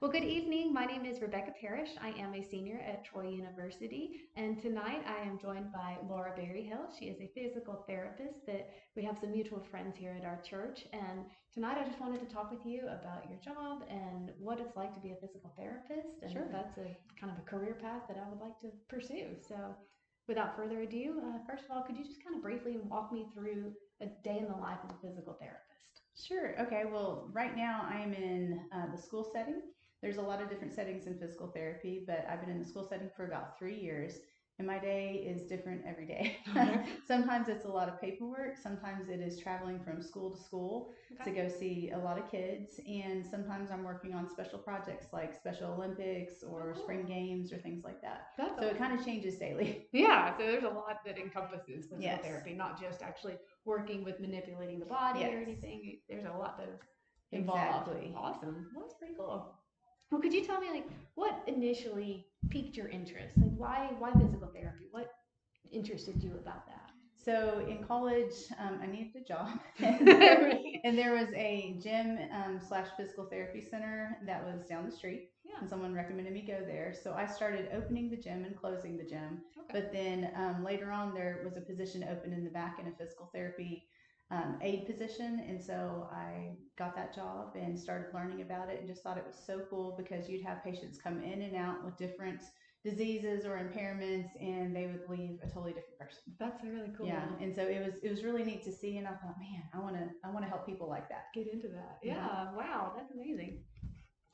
Well, good evening. My name is Rebecca Parrish. I am a senior at Troy University, and tonight I am joined by Laura Berryhill. She is a physical therapist that we have some mutual friends here at our church. And tonight I just wanted to talk with you about your job and what it's like to be a physical therapist, and if Sure. that's a kind of a career path that I would like to pursue. So, without further ado, first of all, could you just kind of briefly walk me through a day in the life of a physical therapist? Sure. Okay. Well, right now I am in the school setting. There's a lot of different settings in physical therapy, but I've been in the school setting for about 3 years, and my day is different every day. Okay. Sometimes it's a lot of paperwork. Sometimes it is traveling from school to school Okay. to go see a lot of kids, and sometimes I'm working on special projects like Special Olympics Oh, or cool. spring games or things like that. That's So it awesome. kind of changes daily. Yeah, so there's a lot that encompasses physical Yes. therapy, not just actually working with manipulating the body or Yes. anything. There's a lot that's involved. Exactly. Awesome. Well, that's pretty cool. Well, could you tell me like what initially piqued your interest? Like why physical therapy? What interested you about that? So in college, I needed a job, Right. and there was a gym slash physical therapy center that was down the street, Yeah. and someone recommended me go there. So I started opening the gym and closing the gym. Okay. But then later on, there was a position open in the back in a physical therapy aide position, and so I got that job and started learning about it, and just thought it was so cool because you'd have patients come in and out with different diseases or impairments, and they would leave a totally different person. That's really Yeah, cool. and so it was really neat to see, and I thought, man, I want to help people like that. Get into that. Hmm. Yeah. Wow, that's amazing.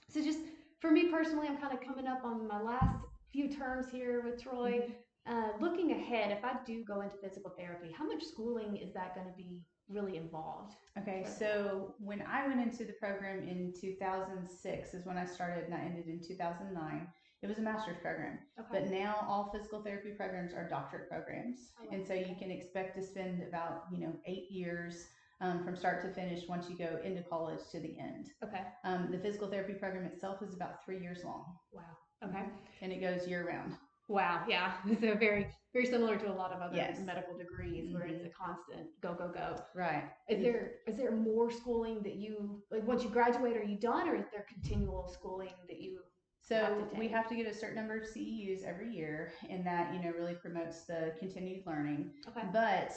So just for me personally, I'm kind of coming up on my last few terms here with Troy. Hmm. Looking ahead, if I do go into physical therapy, how much schooling is that going to be really involved Okay, for that? so when I went into the program in 2006 is when I started, and I ended in 2009. It was a master's program, Okay. but now all physical therapy programs are doctorate programs, Oh, wow. and so you Okay. can expect to spend about 8 years from start to finish once you go into college to the end. Okay. The physical therapy program itself is about 3 years long. Wow. Okay. Hmm. And it goes year round. Wow. Yeah. So very similar to a lot of other Yes. medical degrees where it's Hmm. a constant go go go. Right. Is there more schooling that you like once you graduate? Are you done, or is there continual schooling that you have to So we take? have to get a certain number of CEUs every year, and that really promotes the continued learning. Okay. But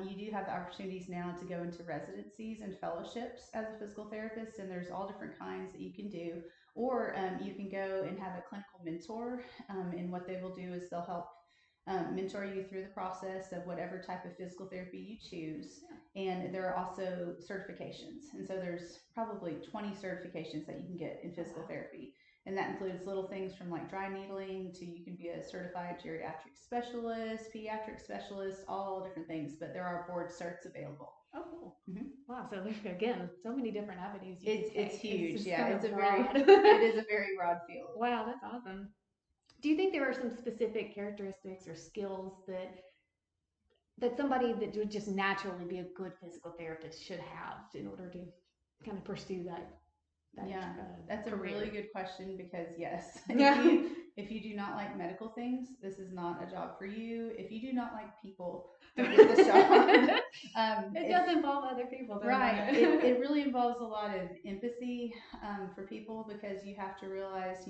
you do have the opportunities now to go into residencies and fellowships as a physical therapist, and there's all different kinds that you can do. Or you can go and have a clinical mentor, and what they will do is they'll help mentor you through the process of whatever type of physical therapy you choose. Yeah. And there are also certifications, and so there's probably 20 certifications that you can get in Oh physical wow. therapy, and that includes little things from like dry needling to you can be a certified geriatric specialist, pediatric specialist, all different things. But there are board certs available. Oh, cool. Hmm. Wow. So again, so many different avenues you could It's take. It's huge. just Yeah, kind it's of a very broad. it is a very broad field. Wow, that's awesome. Do you think there are some specific characteristics or skills that somebody that would just naturally be a good physical therapist should have in order to kind of pursue that Yeah, that's a really career? good question because yes, Yeah. if you do not like medical things, this is not a job for you. If you do not like people, don't get this job. It If does involve other people, doesn't Right. It it? really involves a lot of empathy for people because you have to realize,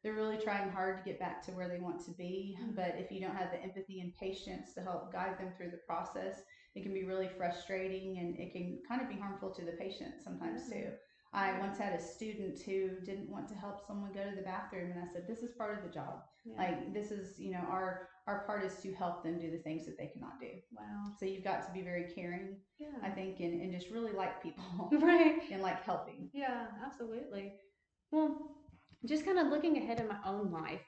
they're really trying hard to get back to where they want to be. Mhm. But if you don't have the empathy and patience to help guide them through the process, it can be really frustrating, and it can kind of be harmful to the patient sometimes Yeah. too. I Right. once had a student who didn't want to help someone go to the bathroom, and I said, "This is part of the job. Yeah. Like this is, our part is to help them do the things that they cannot do." Wow. So you've got to be very caring, I Yeah. think, and just really like people Right. and like helping. Yeah, absolutely. Well, just kind of looking ahead in my own life,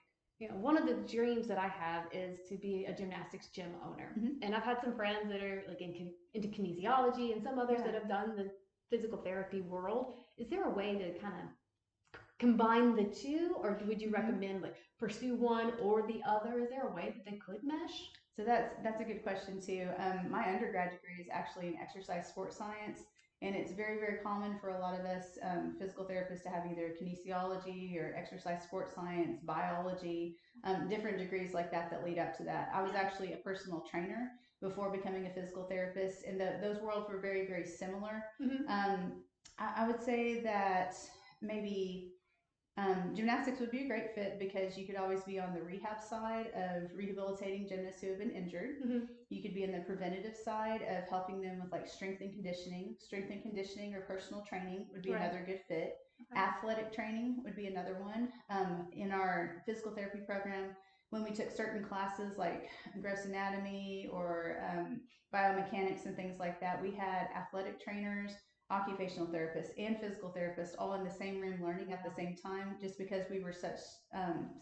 one of the dreams that I have is to be a gymnastics gym owner. Hmm. And I've had some friends that are like into kinesiology and some others Yeah. that have done the physical therapy world. Is there a way to kind of combine the two, or would you Hmm. recommend like pursue one or the other? Is there a way that they could mesh? So that's a good question too. My undergrad degree is actually in exercise sports science, and it's very very common for a lot of us physical therapists to have either kinesiology or exercise sports science, biology, different degrees like that that lead up to that. I was Yeah. actually a personal trainer before becoming a physical therapist, and those worlds were very very similar. Hmm. Um, I would say that maybe Gymnastics would be a great fit because you could always be on the rehab side of rehabilitating gymnasts who have been injured. Mm-hmm. You could be in the preventative side of helping them with like strength and conditioning. Strength and conditioning or personal training would be Right. another good fit. Okay. Athletic training would be another one. In our physical therapy program, when we took certain classes like gross anatomy or biomechanics and things like that, we had athletic trainers, occupational therapists, and physical therapists all in the same room learning at the same time, just because we were such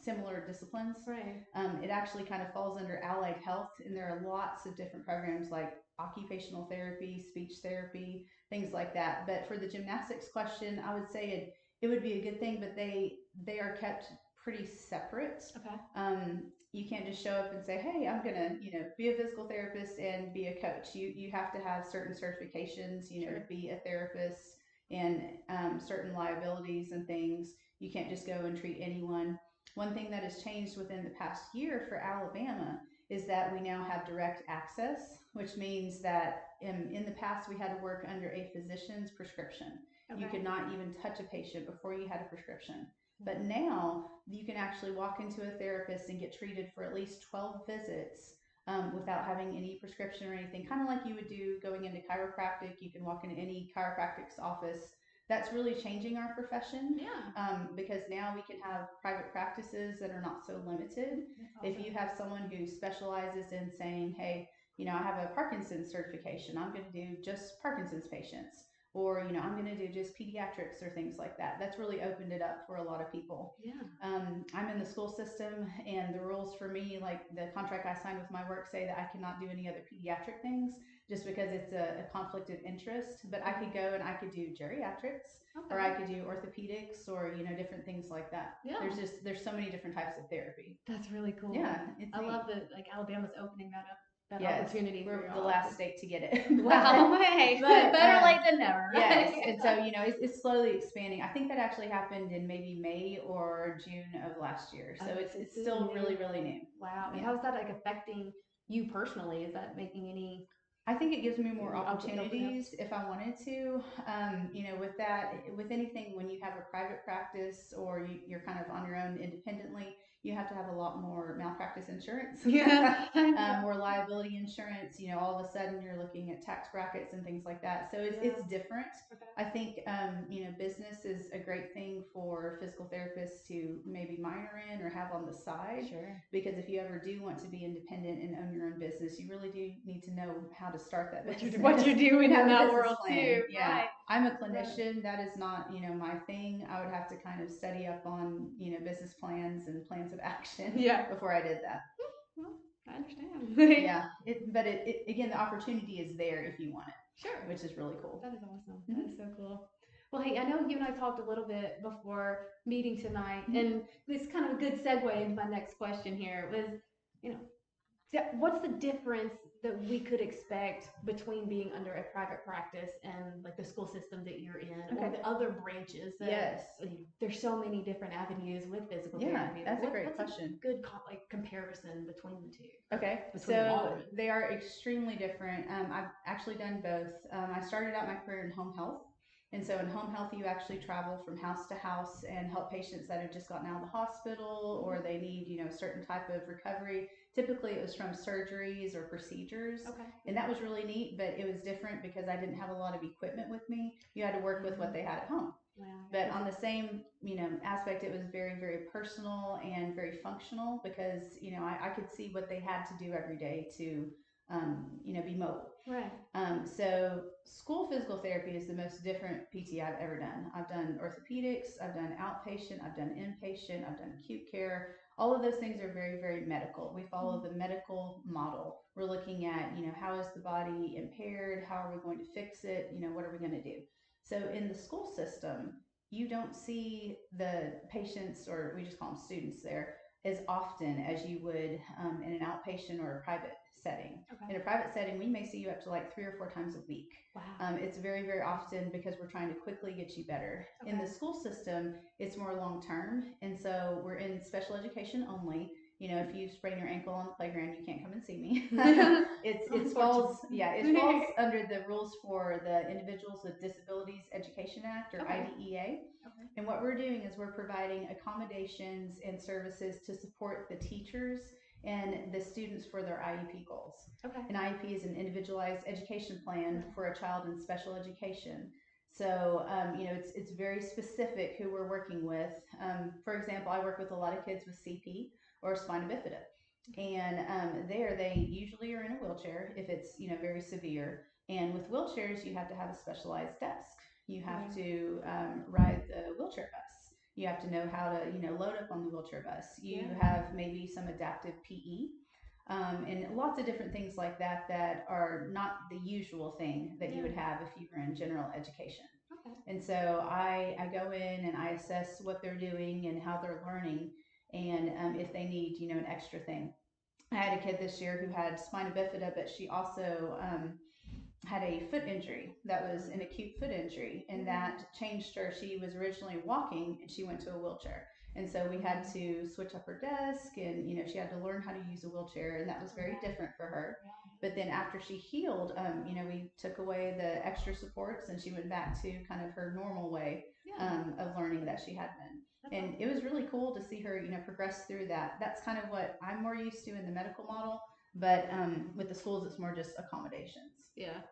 similar disciplines. Right. It actually kind of falls under allied health, and there are lots of different programs like occupational therapy, speech therapy, things like that. But for the gymnastics question, I would say it would be a good thing, but they are kept pretty separate. Okay. You can't just show up and say, "Hey, I'm gonna, be a physical therapist and be a coach." You have to have certain certifications, Sure. to be a therapist, and certain liabilities and things. You can't just go and treat anyone. One thing that has changed within the past year for Alabama is that we now have direct access, which means that in the past we had to work under a physician's prescription. Okay. You could not even touch a patient before you had a prescription. But now you can actually walk into a therapist and get treated for at least 12 visits without having any prescription or anything. Kind of like you would do going into chiropractic. You can walk into any chiropractic's office. That's really changing our profession. Yeah. Because now we can have private practices that are not so limited. Awesome. If you have someone who specializes in saying, hey, I have a Parkinson's certification, I'm going to do just Parkinson's patients, or I'm going to do just pediatrics or things like that. That's really opened it up for a lot of people. Yeah. I'm in the school system, and the rules for me, like the contract I signed with my work, say that I cannot do any other pediatric things just because it's a conflict of interest. But I could go and I could do geriatrics, Okay. or I could do orthopedics, or different things like that. Yeah. There's so many different types of therapy. That's really cool. Yeah, I love that like Alabama's opening that up. That yes, opportunity for we're your the last state to get it. Wow, hey, but, better late than never. Yes, and so it's slowly expanding. I think that actually happened in maybe May or June of last year, so it's still really new. Wow, and Yeah. how's that like affecting you personally? Is that making any? I think it gives me more Open up. opportunities if I wanted to. With that, with anything, when you have a private practice or you're kind of on your own independently, you have to have a lot more malpractice insurance, Yeah. more liability insurance. All of a sudden you're looking at tax brackets and things like that. So it's different. Okay. I think business is a great thing for physical therapists to maybe minor in or have on the side. Sure. Because if you ever do want to be independent and own your own business, you really do need to know how to start that business. What you're doing in that world plan. too. Yeah. Right. I'm a clinician. That is not, my thing. I would have to kind of study up on, business plans and plans of action before I did that. Well, I understand. Yeah. But again, the opportunity is there if you want it. Sure. Which is really cool. That is awesome. Mm-hmm. That is so cool. Well, hey, I know you and I talked a little bit before meeting tonight, mm-hmm. and this is kind of a good segue into my next question here was, what's the difference that we could expect between being under a private practice and like the school system that you're in, or the other branches? Yes. There's so many different avenues with physical therapy. That's a great question. A good comparison between the two. Okay, so they are extremely different. I've actually done both. I started out my career in home health. And so in home health, you actually travel from house to house and help patients that have just gotten out of the hospital or they need, a certain type of recovery. Typically it was from surgeries or procedures. Okay. And that was really neat, but it was different because I didn't have a lot of equipment with me. You had to work with what they had at home. Wow. But on the same, aspect, it was very, very personal and very functional because, I could see what they had to do every day to, be mobile. Right. So school physical therapy is the most different PT I've ever done. I've done orthopedics, I've done outpatient, I've done inpatient, I've done acute care. All of those things are very, very medical. We follow the medical model. We're looking at, how is the body impaired? How are we going to fix it? What are we going to do? So in the school system, you don't see the patients, or we just call them students there, as often as you would in an outpatient or a private setting. Okay. In a private setting, we may see you up to like 3 or 4 times a week. Wow. It's very, very often because we're trying to quickly get you better. Okay. In the school system, it's more long term. And so we're in special education only. if you sprain your ankle on the playground, you can't come and see me. It falls under the rules for the Individuals with Disabilities Education Act, or Okay. IDEA. Okay. And what we're doing is we're providing accommodations and services to support the teachers and the students for their IEP goals. Okay. An IEP is an individualized education plan for a child in special education. So, it's very specific who we're working with. For example, I work with a lot of kids with CP or spina bifida. And there, they usually are in a wheelchair if it's, very severe. And with wheelchairs, you have to have a specialized desk. You have to ride the wheelchair bus. You have to know how to, load up on the wheelchair bus. You have maybe some adaptive PE. And lots of different things like that that are not the usual thing that you would have if you were in general education. Okay. And so I go in and I assess what they're doing and how they're learning, and if they need, an extra thing. I had a kid this year who had spina bifida, but she also had a foot injury that was an acute foot injury, and that changed her. She was originally walking and she went to a wheelchair. And so we had to switch up her desk, and she had to learn how to use a wheelchair, and that was very different for her. But then after she healed, we took away the extra supports, and she went back to kind of her normal way of learning that she had been. And it was really cool to see her, progress through that. That's kind of what I'm more used to in the medical model, but with the schools, it's more just accommodations. Yeah.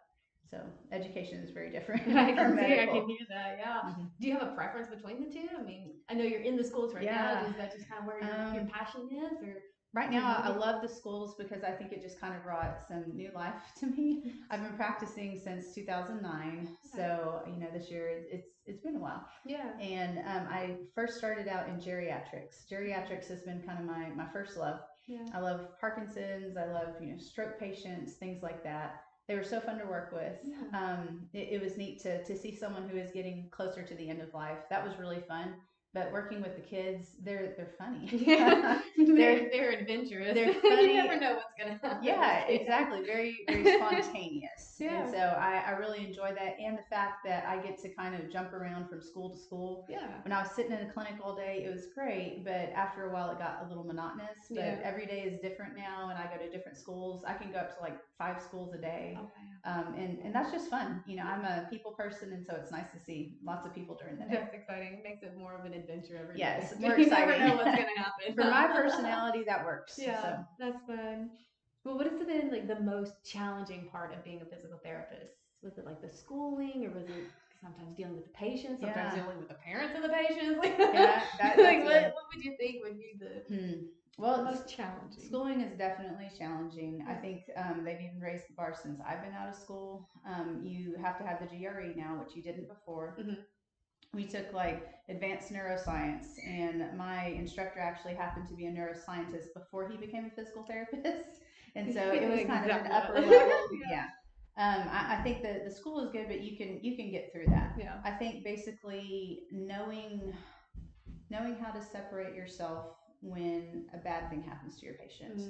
So education is very different. I can hear that. Yeah. Mm-hmm. Do you have a preference between the two? I mean, I know you're in the schools right now. Is that just kind of where your passion is, or? Right now, I love the schools because I think it just kind of brought some new life to me. I've been practicing since 2009, so this year it's been a while. Yeah. And I first started out in geriatrics. Geriatrics has been kind of my first love. Yeah. I love Parkinson's. I love stroke patients, things like that. They were so fun to work with. Yeah. It was neat to see someone who is getting closer to the end of life. That was really fun. But working with the kids, they're funny. Yeah. they're adventurous. They're funny. You never know what's gonna happen. Yeah, exactly. Very, very spontaneous. Yeah. And so I really enjoy that, and the fact that I get to kind of jump around from school to school. Yeah. When I was sitting in a clinic all day, it was great, but after a while it got a little monotonous. But every day is different now, and I go to different schools. I can go up to like 5 schools a day. Okay. And that's just fun. I'm a people person, and so it's nice to see lots of people during the day. That's exciting. It makes it more of an adventure every day. Yes, more exciting. You never know what's gonna happen. For my personality, that works. Yeah, so. That's fun. Well, what has been like the most challenging part of being a physical therapist? Was it like the schooling, or was it sometimes dealing with the patients, sometimes dealing with the parents of the patients? What would you think would be the most challenging? Schooling is definitely challenging. I think they've even raised the bar since I've been out of school. You have to have the GRE now, which you didn't before. Mm-hmm. We took like advanced neuroscience, and my instructor actually happened to be a neuroscientist before he became a physical therapist, and so it was kind of an upper level. Yeah. I think the school is good, but you can get through that. Yeah. I think basically knowing how to separate yourself when a bad thing happens to your patient.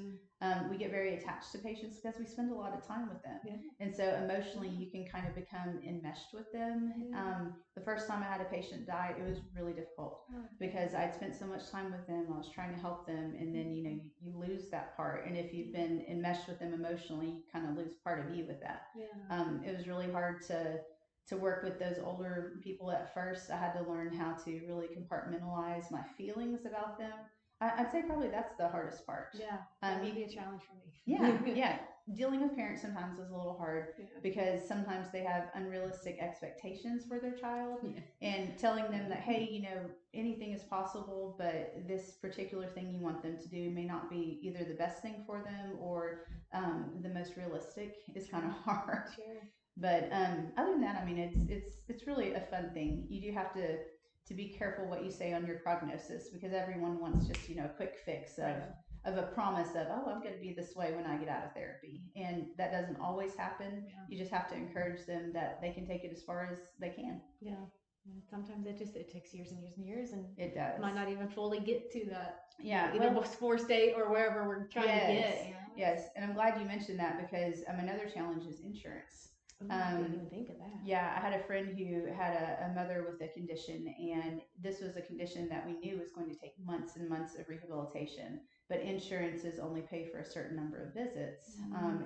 We get very attached to patients because we spend a lot of time with them. Yeah. And so emotionally, you can kind of become enmeshed with them. Yeah. The first time I had a patient die, it was really difficult because I'd spent so much time with them. I was trying to help them. And then, you lose that part. And if you've been enmeshed with them emotionally, you kind of lose part of you with that. Yeah. It was really hard to work with those older people at first. I had to learn how to really compartmentalize my feelings about them. I'd say probably that's the hardest part. Yeah, that would be a challenge for me. Yeah. Dealing with parents sometimes is a little hard because sometimes they have unrealistic expectations for their child, and telling them that, hey, anything is possible, but this particular thing you want them to do may not be either the best thing for them or the most realistic is kind of hard. Sure. But other than that, I mean, it's really a fun thing. You do have to be careful what you say on your prognosis, because everyone wants just a quick fix of a promise of, oh, I'm going to be this way when I get out of therapy, and that doesn't always happen. You just have to encourage them that they can take it as far as they can. Yeah. And sometimes it takes years and years and years, and it does. Might not even fully get to that. Yeah, either before state or wherever we're trying to get. Yes, and I'm glad you mentioned that, because another challenge is insurance. Oh, I didn't even think of that. Yeah, I had a friend who had a mother with a condition, and this was a condition that we knew was going to take months and months of rehabilitation. But insurances only pay for a certain number of visits,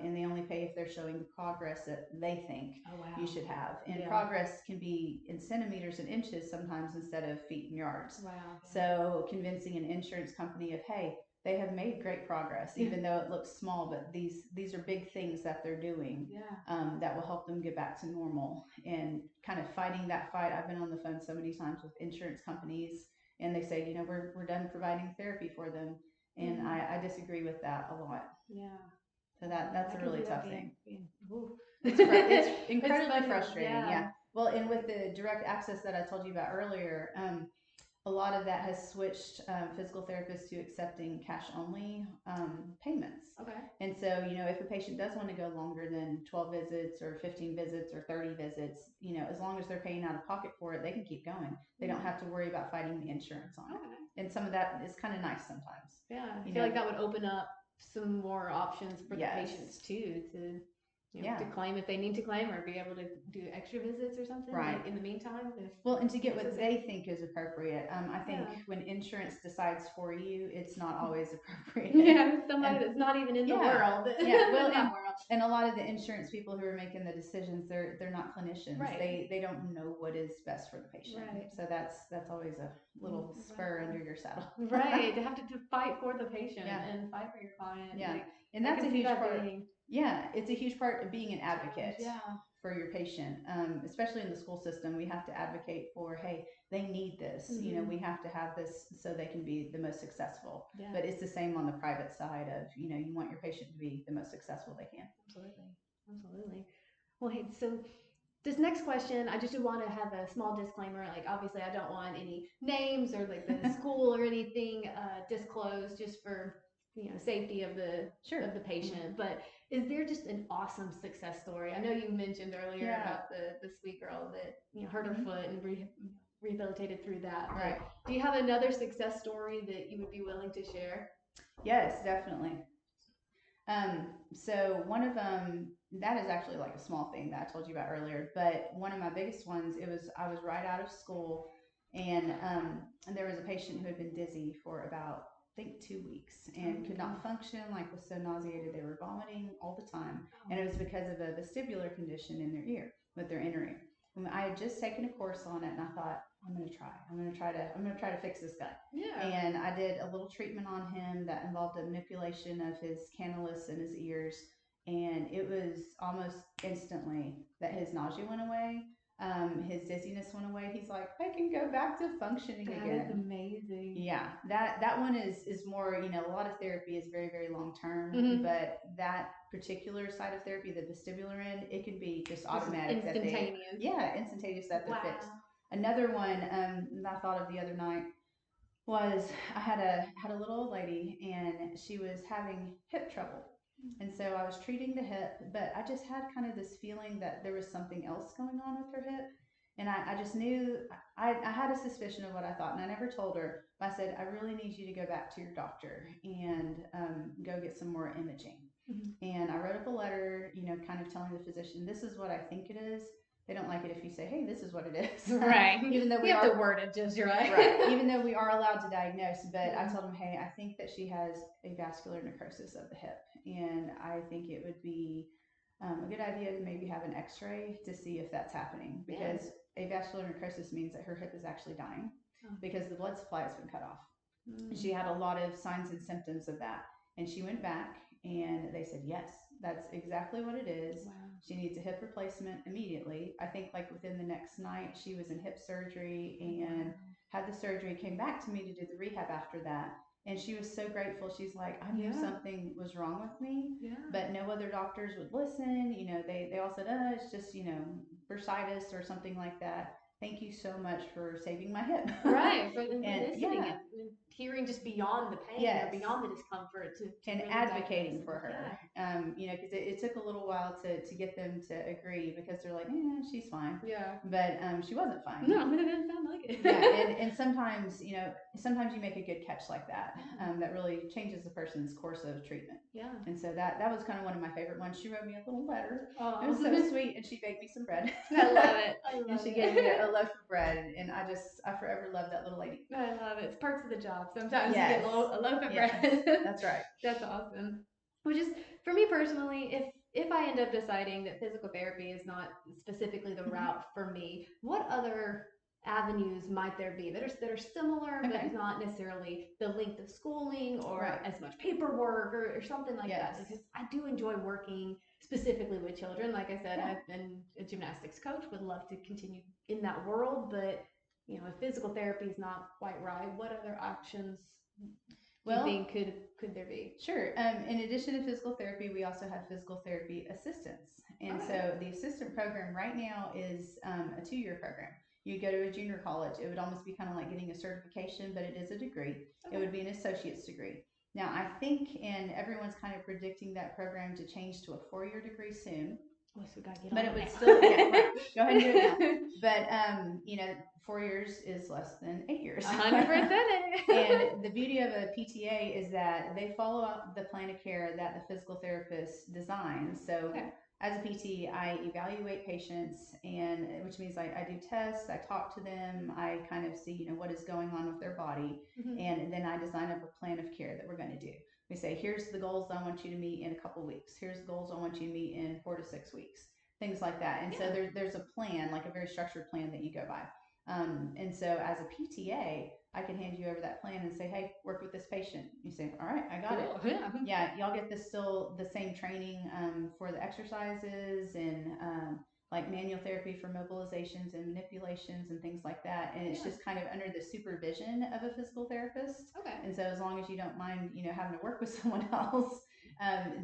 and they only pay if they're showing the progress that they think you should have. And progress can be in centimeters and inches sometimes instead of feet and yards. Wow. So convincing an insurance company of, hey, they have made great progress, even though it looks small. But these are big things that they're doing that will help them get back to normal. And kind of fighting that fight. I've been on the phone so many times with insurance companies, and they say, we're done providing therapy for them, and I disagree with that a lot. Yeah. So that's a really tough thing. It's incredibly frustrating. Yeah. Well, and with the direct access that I told you about earlier, a lot of that has switched physical therapists to accepting cash only payments. Okay. And so, if a patient does want to go longer than 12 visits or 15 visits or 30 visits, as long as they're paying out of pocket for it, they can keep going. They don't have to worry about fighting the insurance on it. And some of that is kind of nice sometimes. Yeah. I feel like that would open up some more options for the patients too to claim if they need to claim, or be able to do extra visits or something in the meantime. And to get what they think is appropriate. I think when insurance decides for you, it's not always appropriate. Yeah, somebody that's not even in the world. And a lot of the insurance people who are making the decisions, they're not clinicians. They don't know what is best for the patient. So that's always a little spur under your saddle. To have to fight for the patient and fight for your client. Yeah, and that's a huge part. Yeah, it's a huge part of being an advocate for your patient, especially in the school system. We have to advocate for, hey, they need this. We have to have this so they can be the most successful. But it's the same on the private side of, you want your patient to be the most successful they can. Absolutely. Well, hey, so this next question, I just want to have a small disclaimer. Like, obviously, I don't want any names or like the school or anything disclosed, just for safety of the patient. But is there just an awesome success story? I know you mentioned earlier about the sweet girl that hurt her foot and rehabilitated through that. But do you have another success story that you would be willing to share? Yes, definitely. So one of them, that is actually like a small thing that I told you about earlier, but one of my biggest ones, I was right out of school, and there was a patient who had been dizzy for about, I think, 2 weeks, and could not function, like was so nauseated they were vomiting all the time. And it was because of a vestibular condition in their ear, with their inner ear. And I had just taken a course on it, and I thought, I'm going to try to fix this guy. Yeah. And I did a little treatment on him that involved a manipulation of his canalus in his ears, and it was almost instantly that his nausea went away. His dizziness went away. He's like, I can go back to functioning again. That is amazing. Yeah, that one is more, a lot of therapy is very, very long term, but that particular side of therapy, the vestibular end, it can be just automatic. Instantaneous. Instantaneous that they're fixed. Another one I thought of the other night was I had a little old lady, and she was having hip trouble. And so I was treating the hip, but I just had kind of this feeling that there was something else going on with her hip. And I just knew, I had a suspicion of what I thought, and I never told her. But I said, I really need you to go back to your doctor and go get some more imaging. And I wrote up a letter, kind of telling the physician, this is what I think it is. They don't like it if you say, hey, this is what it is. Right. Even though we have to word it just right. Right. Even though we are allowed to diagnose. But I told them, hey, I think that she has a vascular necrosis of the hip. And I think it would be a good idea to maybe have an x-ray to see if that's happening. Because a vascular necrosis means that her hip is actually dying because the blood supply has been cut off. She had a lot of signs and symptoms of that. And she went back, and they said, yes, that's exactly what it is. Wow. She needs a hip replacement immediately. I think like within the next night, she was in hip surgery and had the surgery, came back to me to do the rehab after that. And she was so grateful. She's like, I knew something was wrong with me, but no other doctors would listen. They all said, it's just, bursitis or something like that. Thank you so much for saving my hip. Right. For listening and hearing just beyond the pain or beyond the discomfort to and really advocating for her. Because it took a little while to get them to agree, because they're like, she's fine. Yeah. But she wasn't fine. No, it didn't sound like it. Yeah, and sometimes, sometimes you make a good catch like that, that really changes the person's course of treatment. Yeah. And so that was kind of one of my favorite ones. She wrote me a little letter. Oh. It was so sweet, and she baked me some bread. I love it. I love And she it. gave me a loaf of bread, and I forever love that little lady. I love it. It's perks of the job. Sometimes Yes. you get a loaf of Yes, bread. that's right. That's awesome. Which is, for me personally, if I end up deciding that physical therapy is not specifically the route for me, what other avenues might there be that are similar, Okay. but not necessarily the length of schooling or Right. as much paperwork or something like Yes. that? Because I do enjoy working specifically with children. Like I said, Yeah. I've been a gymnastics coach, would love to continue in that world, but if physical therapy is not quite right, what other options do you think could there be? Sure. In addition to physical therapy, we also have physical therapy assistants. And so the assistant program right now is a 2-year program. You go to a junior college. It would almost be kind of like getting a certification, but it is a degree. Okay. It would be an associate's degree. Now, I think, and everyone's kind of predicting that program to change to a 4-year degree soon. Oh, so we gotta get But on it would now. still, yeah, right. Go ahead and do it now. But 4 years is less than 8 years. 100%. And the beauty of a PTA is that they follow up the plan of care that the physical therapist designs. So Okay. as a PT, I evaluate patients, and which means I do tests, I talk to them, I kind of see what is going on with their body, and then I design up a plan of care that we're going to do. We say, here's the goals I want you to meet in a couple weeks. Here's the goals I want you to meet in 4 to 6 weeks. Things like that. And so there's a plan, like a very structured plan that you go by. And so as a PTA, I can hand you over that plan and say, hey, work with this patient. You say, all right, I got it. Yeah, y'all get still the same training for the exercises and like manual therapy for mobilizations and manipulations and things like that. And it's just kind of under the supervision of a physical therapist. Okay. And so as long as you don't mind, having to work with someone else,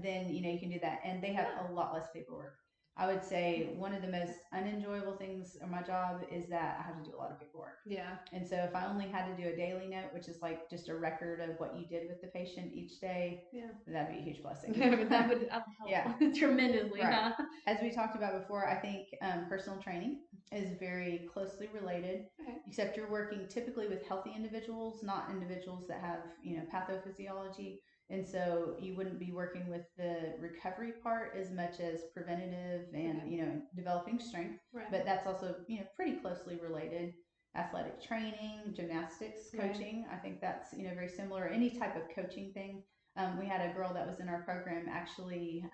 then, you can do that. And they have a lot less paperwork. I would say one of the most unenjoyable things of my job is that I have to do a lot of paperwork. Yeah. And so if I only had to do a daily note, which is like just a record of what you did with the patient each day, that'd be a huge blessing. that would help tremendously. Right. Huh? As we talked about before, I think personal training is very closely related, except you're working typically with healthy individuals, not individuals that have, pathophysiology. And so you wouldn't be working with the recovery part as much as preventative and, developing strength. Right. But that's also, pretty closely related. Athletic training, gymnastics, coaching. I think that's, very similar. Any type of coaching thing. We had a girl that was in our program actually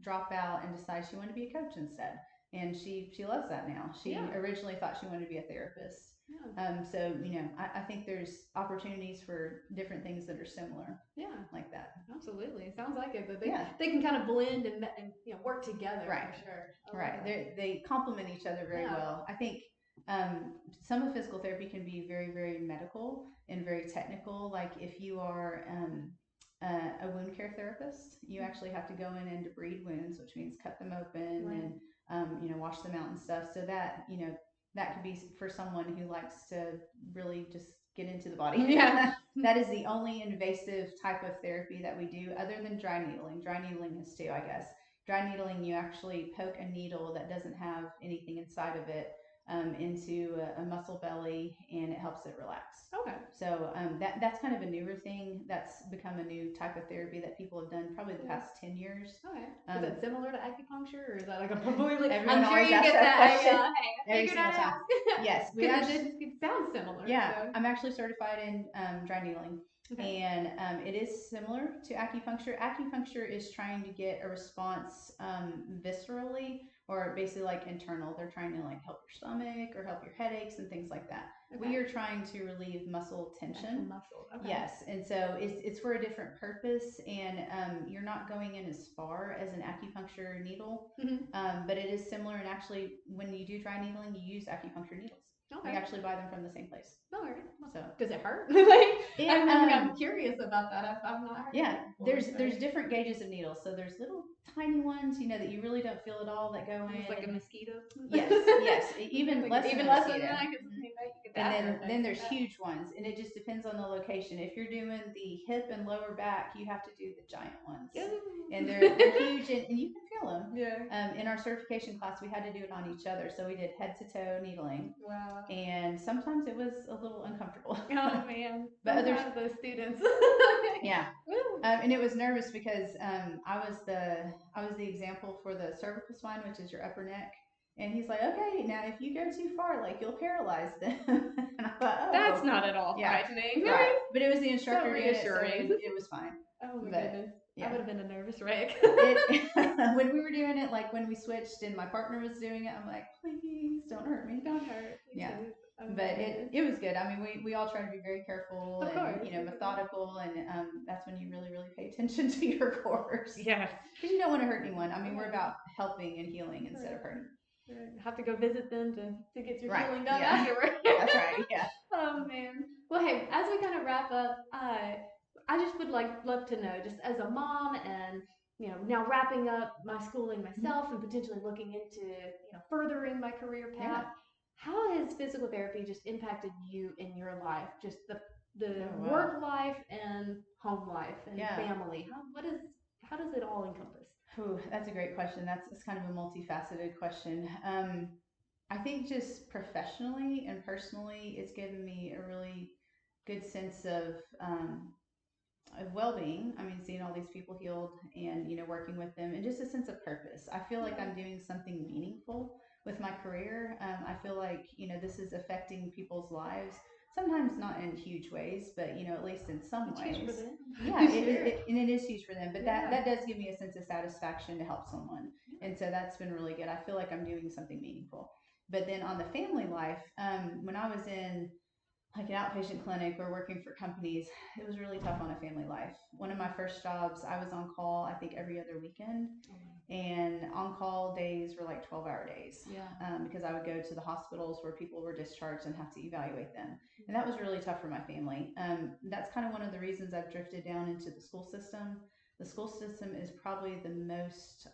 drop out and decide she wanted to be a coach instead. And she loves that now. She originally thought she wanted to be a therapist. So, I think there's opportunities for different things that are similar. Yeah. Like that. Absolutely. It sounds like it. But they can kind of blend and work together for sure. Right. They complement each other very well. I think some of physical therapy can be very, very medical and very technical. Like if you are a wound care therapist, you actually have to go in and debride wounds, which means cut them open and wash them out and stuff. So that that could be for someone who likes to really just get into the body. Yeah. That is the only invasive type of therapy that we do, other than dry needling. Dry needling is too, I guess. Dry needling, you actually poke a needle that doesn't have anything inside of it into a muscle belly, and it helps it relax. Okay. So that's kind of a newer thing. That's become a new type of therapy that people have done probably the past 10 years. Okay. Is that similar to acupuncture, or is that like a completely? Everyone I'm sure always you asks get that question every single time. Yes, we actually. It sounds similar. Yeah, so. I'm actually certified in dry needling. Okay. And it is similar to acupuncture. Acupuncture is trying to get a response viscerally, or basically like internal. They're trying to like help your stomach or help your headaches and things like that. Okay. We are trying to relieve muscle tension. Muscle. Okay. Yes, and so it's for a different purpose, and you're not going in as far as an acupuncture needle, but it is similar. And actually, when you do dry needling, you use acupuncture needles. Okay. We actually buy them from the same place. All right. So does it hurt? I'm curious about that. I've not heard. Yeah, there's different gauges of needles. So there's little tiny ones, that you really don't feel at all that go in. It's like a mosquito. Yes, yes. Even less than than that. And That's really then nice. there's huge ones, and it just depends on the location. If you're doing the hip and lower back, you have to do the giant ones, and they're huge, and you can feel them. Yeah. In our certification class, we had to do it on each other, so we did head to toe needling, Wow. and sometimes it was a little uncomfortable. Oh man. But others, those students. yeah. And it was nervous because I was the example for the cervical spine, which is your upper neck. And he's like, okay, now if you go too far, like you'll paralyze them. And I thought, oh, that's not at all frightening. Right. But it was the So instructor doing it, so reassuring. it was fine. Oh my But, goodness. yeah. I would have been a nervous wreck. When we were doing it, like when we switched and my partner was doing it, I'm like, please don't hurt me. Don't hurt. Yeah. Oh, But it was good. I mean, we all try to be very careful Of course. and methodical, and that's when you really pay attention to your course. Yes. Because you don't want to hurt anyone. I mean, we're about helping and healing instead of hurting. Have to go visit them to get your Right. healing done Yeah. afterward. That's right. Yeah. Oh man. Well, hey, as we kind of wrap up, I just would love to know, just as a mom and now wrapping up my schooling myself and potentially looking into furthering my career path. How has physical therapy just impacted you in your life? Just the work life and home life and family. How does it all encompass? Ooh, that's a great question. That's kind of a multifaceted question. I think just professionally and personally, it's given me a really good sense of well-being. I mean, seeing all these people healed and working with them, and just a sense of purpose. I feel like I'm doing something meaningful with my career. I feel like this is affecting people's lives. Sometimes not in huge ways, but at least in some ways. Huge for them. Yeah, and it is huge for them. But that does give me a sense of satisfaction to help someone, and so that's been really good. I feel like I'm doing something meaningful. But then on the family life, when I was in like an outpatient clinic or working for companies, it was really tough on a family life. One of my first jobs, I was on call, I think every other weekend, and on call days were like 12-hour days. Because I would go to the hospitals where people were discharged and have to evaluate them. And that was really tough for my family. That's kind of one of the reasons I've drifted down into the school system. The school system is probably the most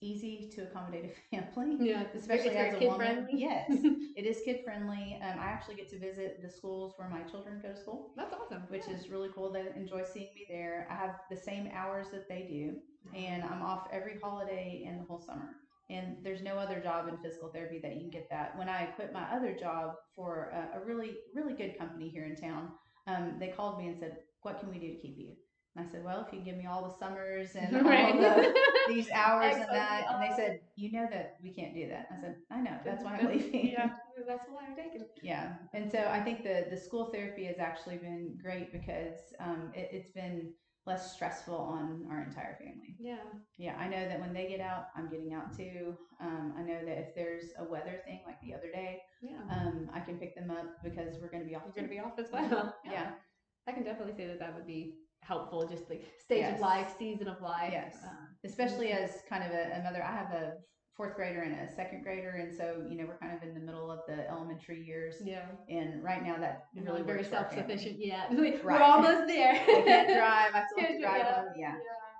easy to accommodate a family, especially as a woman. Friendly. Yes, it is kid friendly. I actually get to visit the schools where my children go to school. That's awesome. Which is really cool. They enjoy seeing me there. I have the same hours that they do, and I'm off every holiday and the whole summer. And there's no other job in physical therapy that you can get that. When I quit my other job for a really good company here in town, they called me and said, "What can we do to keep you?" And I said, "Well, if you can give me all the summers and all these hours and that." And they said, "You know that we can't do that." I said, "I know. That's why I'm leaving." Yeah, that's why I'm taking. Yeah, and so I think the school therapy has actually been great because it's been less stressful on our entire family. Yeah, I know that when they get out, I'm getting out too. I know that if there's a weather thing like the other day, I can pick them up because we're going to be off. You're going to be off as well. Yeah. I can definitely say that would be helpful, just the stage of life, season of life. Yes, especially as kind of a mother. I have a fourth grader and a second grader, and so we're kind of in the middle of the elementary years. And right now that really very works self-sufficient yet. Right. We're almost there. I can't drive. I still have to drive them. Yeah.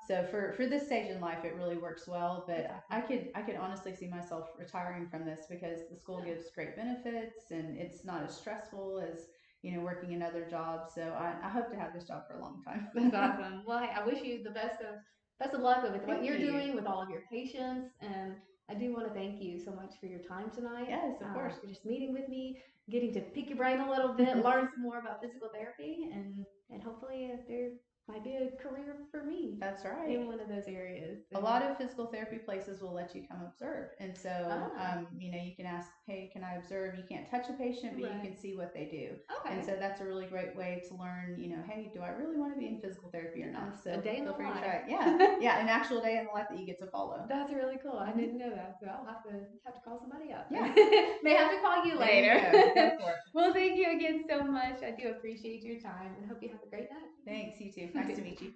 So for this stage in life, it really works well. But I could honestly see myself retiring from this because the school gives great benefits and it's not as stressful as working another job. So I hope to have this job for a long time. That's awesome. Well, I wish you the best of luck with what you're doing with all of your patients, and I do want to thank you so much for your time tonight. Yes, of course. For just meeting with me, getting to pick your brain a little bit, learn some more about physical therapy, and hopefully there might be a career for me. That's right. In one of those areas. A lot of physical therapy places will let you come observe. And so, you can ask, hey, can I observe? You can't touch a patient, but you can see what they do. Okay. And so that's a really great way to learn, hey, do I really want to be in physical therapy or not? So a day in the life. Try it. Yeah, an actual day in the life that you get to follow. That's really cool. I didn't know that. So I'll have to call somebody up. Yeah. May have to call you later. Go for it. Well, thank you again so much. I do appreciate your time and hope you have a great night. Thanks, you too. Nice to meet you.